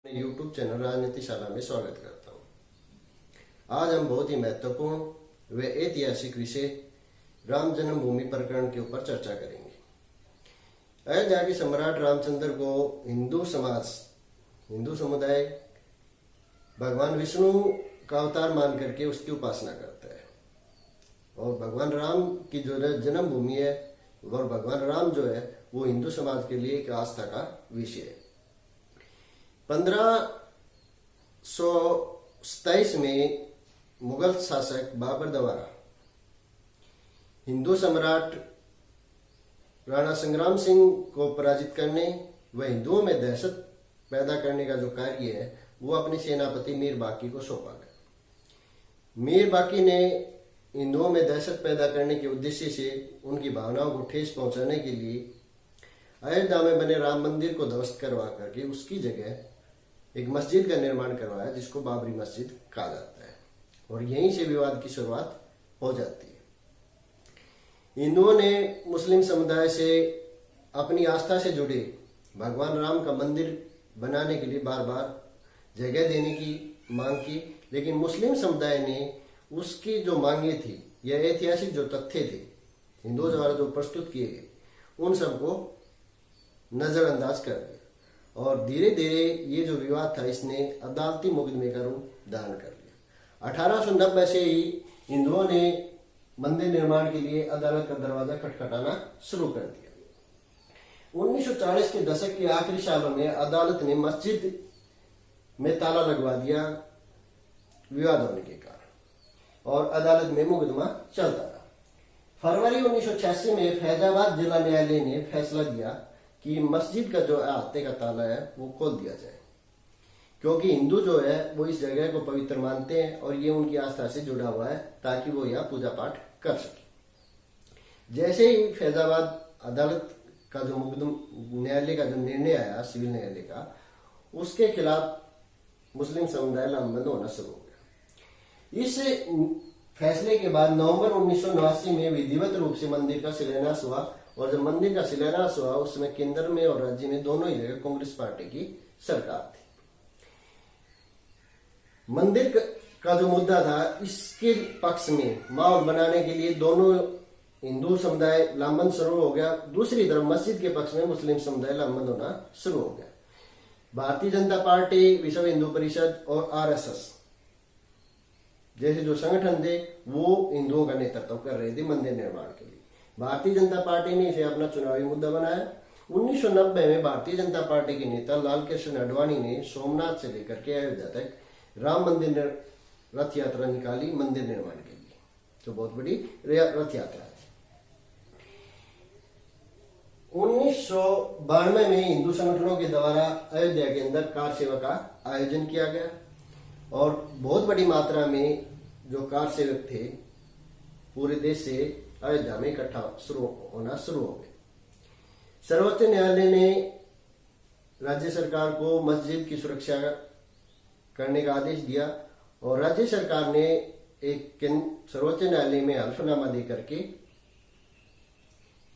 YouTube channel राजनीतिशाला में स्वागत करता हूं। आज हम बहुत ही महत्वपूर्ण व ऐतिहासिक विषय राम जन्मभूमि प्रकरण के ऊपर चर्चा करेंगे। अयोध्या के सम्राट रामचंद्र को हिंदू समुदाय भगवान विष्णु का अवतार मान करके उसकी उपासना करता है और भगवान राम की जो जन्मभूमि है और भगवान राम जो है वो हिंदू समाज के लिए एक आस्था का विषय है। 1527 में मुगल शासक बाबर द्वारा हिंदू सम्राट राणा संग्राम सिंह को पराजित करने व हिंदुओं में दहशत पैदा करने का जो कार्य है वो अपने सेनापति मीर बाकी को सौंपा गया। मीर बाकी ने हिंदुओं में दहशत पैदा करने के उद्देश्य से उनकी भावनाओं को ठेस पहुंचाने के लिए अयोध्या में बने राम मंदिर को ध्वस्त करवा करके उसकी जगह एक मस्जिद का निर्माण करवाया जिसको बाबरी मस्जिद कहा जाता है और यहीं से विवाद की शुरुआत हो जाती है। हिंदुओं ने मुस्लिम समुदाय से अपनी आस्था से जुड़े भगवान राम का मंदिर बनाने के लिए बार बार जगह देने की मांग की, लेकिन मुस्लिम समुदाय ने उसकी जो मांगे थी या ऐतिहासिक जो तथ्य थे हिंदुओं द्वारा जो प्रस्तुत किए गए उन सबको नजरअंदाज कर दिया और धीरे धीरे ये जो विवाद था इसने अदालती मुकदमे का रूप धारण कर लिया। 1890 से ही हिंदुओं ने मंदिर निर्माण के लिए अदालत का दरवाजा खटखटाना शुरू कर दिया। 1940 के दशक के आखिरी सालों में अदालत ने मस्जिद में ताला लगवा दिया विवाद होने के कारण और अदालत में मुकदमा चलता रहा। फरवरी 1986 में फैजाबाद जिला न्यायालय ने फैसला दिया कि मस्जिद का जो अहाते का ताला है वो खोल दिया जाए, क्योंकि हिंदू जो है वो इस जगह को पवित्र मानते हैं और ये उनकी आस्था से जुड़ा हुआ है ताकि वो यहाँ पूजा पाठ कर सके। जैसे ही फैजाबाद अदालत का जो न्यायालय का जो निर्णय आया सिविल न्यायालय का, उसके खिलाफ मुस्लिम समुदाय लामबंद होना शुरू हो गया। इस फैसले के बाद नवंबर 1989 में विधिवत रूप से मंदिर का शिलान्यास हुआ और जब मंदिर का शिलान्यास हुआ उसमें केंद्र में और राज्य में दोनों ही जगह कांग्रेस पार्टी की सरकार थी। मंदिर का जो मुद्दा था इसके पक्ष में माहौल बनाने के लिए दोनों हिंदू समुदाय लामबंद शुरू हो गया, दूसरी तरफ मस्जिद के पक्ष में मुस्लिम समुदाय लामबंद होना शुरू हो गया। भारतीय जनता पार्टी, विश्व हिंदू परिषद और आरएसएस जैसे जो संगठन थे वो हिंदुओं का नेतृत्व कर रहे थे मंदिर निर्माण के लिए। भारतीय जनता पार्टी ने इसे अपना चुनावी मुद्दा बनाया। 1990 में भारतीय जनता पार्टी के नेता लाल कृष्ण आडवाणी ने सोमनाथ से लेकर के अयोध्या तक राम मंदिर रथ यात्रा निकाली मंदिर निर्माण के लिए, जो बहुत बड़ी रथ यात्रा थी। 1992 में हिंदू संगठनों के द्वारा अयोध्या के अंदर कार सेवा का आयोजन किया गया और बहुत बड़ी मात्रा में जो कार सेवक थे पूरे देश से अयोध्या में इकट्ठा होना शुरू हो गए। सर्वोच्च न्यायालय ने राज्य सरकार को मस्जिद की सुरक्षा करने का आदेश दिया और राज्य सरकार ने एक सर्वोच्च न्यायालय में हल्फनामा दे करके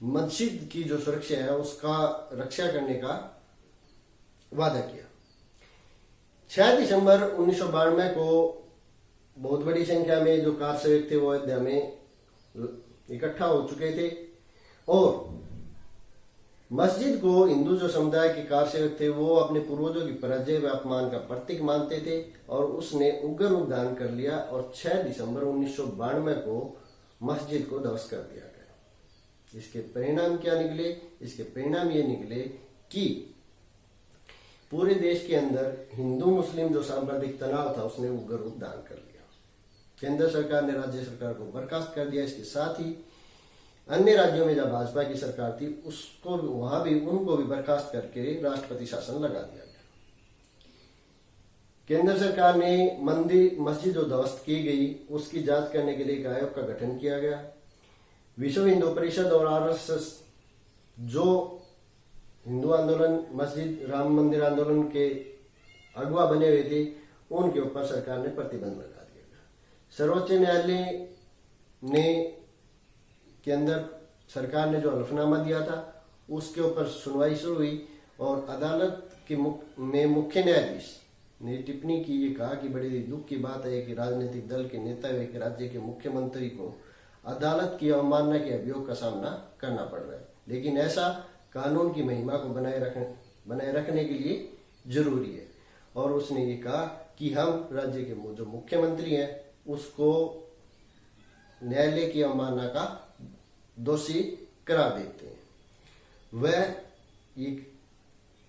मस्जिद की जो सुरक्षा है उसका रक्षा करने का वादा किया। 6 दिसंबर 1992 को बहुत बड़ी संख्या में जो कार सेवक थे वो अयोध्या में इकट्ठा हो चुके थे और मस्जिद को हिंदू जो समुदाय के कार सेवक थे वो अपने पूर्वजों की पराजय व अपमान का प्रतीक मानते थे और उसने उग्र रूप धारण कर लिया और 6 दिसंबर 1992 को मस्जिद को ध्वस्त कर दिया गया। इसके परिणाम क्या निकले? इसके परिणाम ये निकले कि पूरे देश के अंदर हिंदू मुस्लिम जो सांप्रदायिक तनाव था उसने उग्र रूप धारण कर लिया। केंद्र सरकार ने राज्य सरकार को बर्खास्त कर दिया। इसके साथ ही अन्य राज्यों में जब भाजपा की सरकार थी उसको वहां भी उनको भी बर्खास्त करके राष्ट्रपति शासन लगा दिया गया। केंद्र सरकार ने मस्जिद जो ध्वस्त की गई उसकी जांच करने के लिए एक आयोग का गठन किया गया। विश्व हिंदू परिषद और आरएसएस जो हिंदू आंदोलन मस्जिद राम मंदिर आंदोलन के अगुवा बने हुए थे उनके ऊपर सरकार ने प्रतिबंध लगा दिया गया। सर्वोच्च न्यायालय ने के अंदर सरकार ने जो हल्फनामा दिया था उसके ऊपर सुनवाई शुरू हुई और अदालत में मुख्य न्यायाधीश ने टिप्पणी की, ये कहा कि बड़े दुख की बात है कि राजनीतिक दल के नेता व एक राज्य के मुख्यमंत्री को अदालत की अवमानना के अभियोग का सामना करना पड़ रहा है, लेकिन ऐसा कानून की महिमा को बनाए रखने के लिए जरूरी है। और उसने ये कहा कि हम राज्य के जो मुख्यमंत्री हैं उसको न्यायालय की अवमानना का दोषी करार देते हैं। वह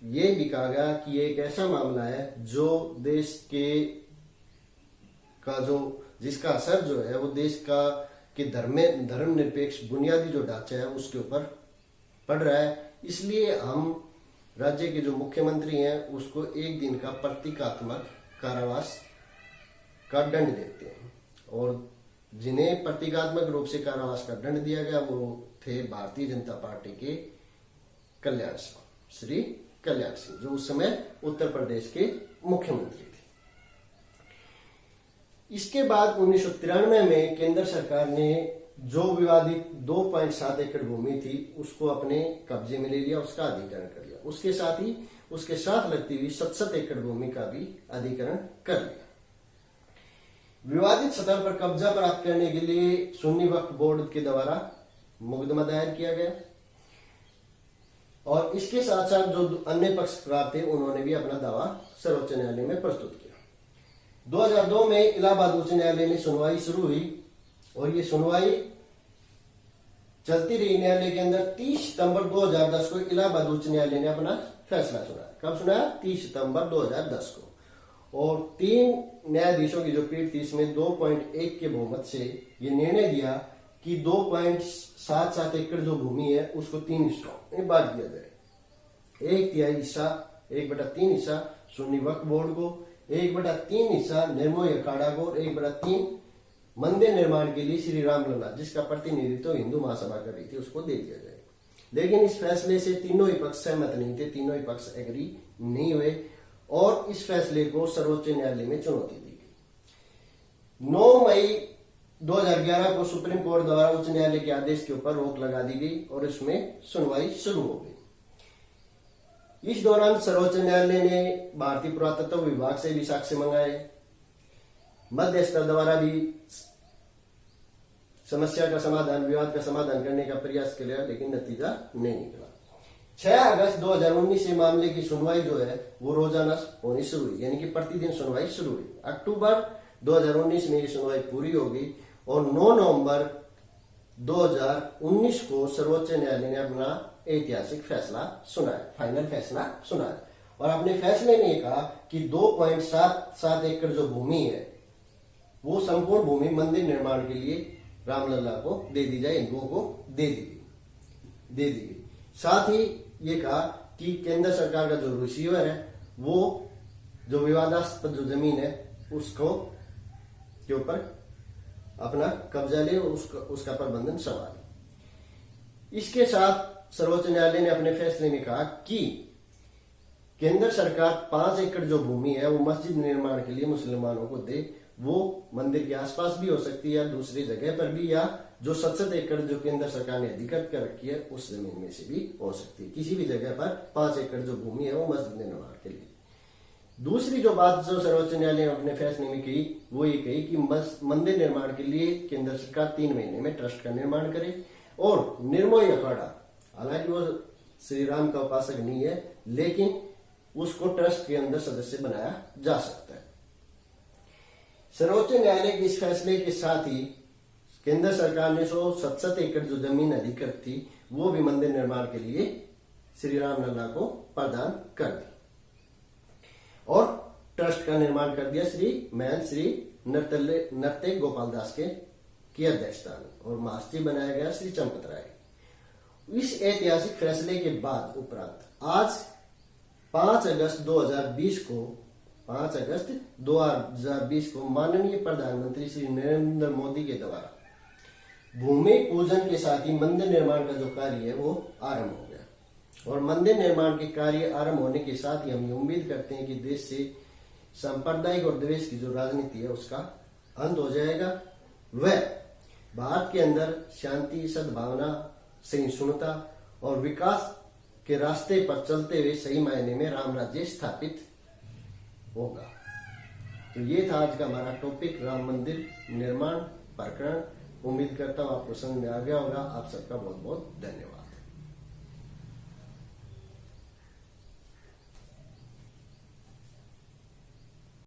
ये भी कहा गया कि ये एक ऐसा मामला है जो देश के का जो जिसका असर जो है वो देश का कि धर्मनिरपेक्ष बुनियादी जो ढांचा है उसके ऊपर पड़ रहा है। इसलिए हम राज्य के जो मुख्यमंत्री हैं उसको 1 दिन का प्रतीकात्मक कारावास का दंड देते हैं। और जिन्हें प्रतीकात्मक रूप से कारावास का दंड दिया गया वो थे भारतीय जनता पार्टी के कल्याण सिंह, श्री कल्याण सिंह, जो उस समय उत्तर प्रदेश के मुख्यमंत्री थे। इसके बाद 1993 में केंद्र सरकार ने जो विवादित 2.7 एकड़ भूमि थी उसको अपने कब्जे में ले लिया, उसका अधिग्रहण कर लिया। उसके साथ ही उसके साथ लगती हुई 67 एकड़ भूमि का भी अधिग्रहण कर लिया। विवादित स्तर पर कब्जा प्राप्त करने के लिए सुन्नी वक्फ बोर्ड के द्वारा मुकदमा दायर किया गया और इसके साथ साथ जो अन्य पक्षकार थे उन्होंने भी अपना दावा सर्वोच्च न्यायालय में प्रस्तुत किया। 2002 में इलाहाबाद उच्च न्यायालय में सुनवाई शुरू हुई और ये सुनवाई चलती रही न्यायालय के अंदर। 30 सितंबर 2010 को इलाहाबाद उच्च न्यायालय ने अपना फैसला सुनाया। कब सुनाया? 30 सितंबर 2010 को। और 3 न्यायाधीशों की जो पीठ थी इसमें 2.1 के बहुमत से ये निर्णय दिया कि 2.77 एकड़ जो भूमि है उसको 3 हिस्सों में बांट दिया जाए। 1/3 हिस्सा 1/3 हिस्सा सुन्नी वक्फ बोर्ड को, 1/3 हिस्सा निर्मोही अखाड़ा को और 1/3 मंदिर निर्माण के लिए श्री रामलला जिसका प्रतिनिधित्व हिंदू महासभा कर रही थी उसको दे दिया जाए। लेकिन इस फैसले से तीनों ही पक्ष सहमत नहीं थे, तीनों ही पक्ष एग्री नहीं हुए और इस फैसले को सर्वोच्च न्यायालय में चुनौती दी गई। 9 मई 2011 को सुप्रीम कोर्ट द्वारा उच्च न्यायालय के आदेश के ऊपर रोक लगा दी गई और इसमें सुनवाई शुरू हो गई। इस दौरान सर्वोच्च न्यायालय ने भारतीय पुरातत्व विभाग से भी साक्ष्य मंगाए, मध्यस्थ द्वारा भी समस्या का समाधान, विवाद का समाधान करने का प्रयास किया, लेकिन नतीजा नहीं निकला। 6 अगस्त 2019 से मामले की सुनवाई जो है वो रोजाना होनी शुरू हुई, यानी कि प्रतिदिन सुनवाई शुरू हुई। अक्टूबर 2019 में ये सुनवाई पूरी हो गई और 9 नवंबर 2019 को सर्वोच्च न्यायालय ने अपना ऐतिहासिक फैसला सुनाया, फाइनल फैसला सुनाया और अपने फैसले में कहा कि 2.77 एकड़ जो भूमि है वो संपूर्ण भूमि मंदिर निर्माण के लिए रामलला को दे दी जाए, हिंदुओं को दे दी गई। साथ ही ये कहा कि केंद्र सरकार का जो रिसीवर है वो जो विवादास्पद जो जमीन है उसको के ऊपर अपना कब्जा ले और उसका प्रबंधन संभाले। इसके साथ सर्वोच्च न्यायालय ने अपने फैसले में कहा कि केंद्र सरकार 5 एकड़ जो भूमि है वो मस्जिद निर्माण के लिए मुसलमानों को दे, वो मंदिर के आसपास भी हो सकती है या दूसरी जगह पर भी, या जो 67 एकड़ जो केंद्र सरकार ने अधिकृत कर रखी है उस जमीन में से भी हो सकती है। किसी भी जगह पर 5 एकड़ जो भूमि है वो मस्जिद निर्माण के लिए। दूसरी जो बात जो सर्वोच्च न्यायालय ने अपने फैसले में कही वो ये कही कि मंदिर निर्माण के लिए केंद्र सरकार 3 महीने में ट्रस्ट का निर्माण करे और निर्मोही अखाड़ा, हालांकि वो श्री राम का उपासक नहीं है लेकिन उसको ट्रस्ट के अंदर सदस्य बनाया जा सकता है। सर्वोच्च न्यायालय के इस फैसले के साथ ही केंद्र सरकार ने 167 एकड़ जो जमीन अधिकृत थी वो भी मंदिर निर्माण के लिए श्री रामलला को प्रदान कर दी और ट्रस्ट का निर्माण कर दिया श्री नर्तय गोपाल दास की अध्यक्षता में और महासचिव बनाया गया श्री चंपत राय। इस ऐतिहासिक फैसले के बाद उपरांत आज 5 अगस्त 2020 को माननीय प्रधानमंत्री श्री नरेंद्र मोदी के द्वारा भूमि पूजन के साथ ही मंदिर निर्माण का जो कार्य है वो आरंभ हो गया और मंदिर निर्माण के कार्य आरंभ होने के साथ ही हम उम्मीद करते हैं कि देश से सांप्रदायिक और द्वेष की जो राजनीति है उसका अंत हो जाएगा। वह भारत के अंदर शांति, सद्भावना, सहिष्णुता और विकास के रास्ते पर चलते हुए सही मायने में राम राज्य स्थापित होगा। तो ये था आज का हमारा टॉपिक, राम मंदिर निर्माण प्रकरण। उम्मीद करता हूँ आपको समझ में आ गया होगा। आप सबका बहुत बहुत धन्यवाद।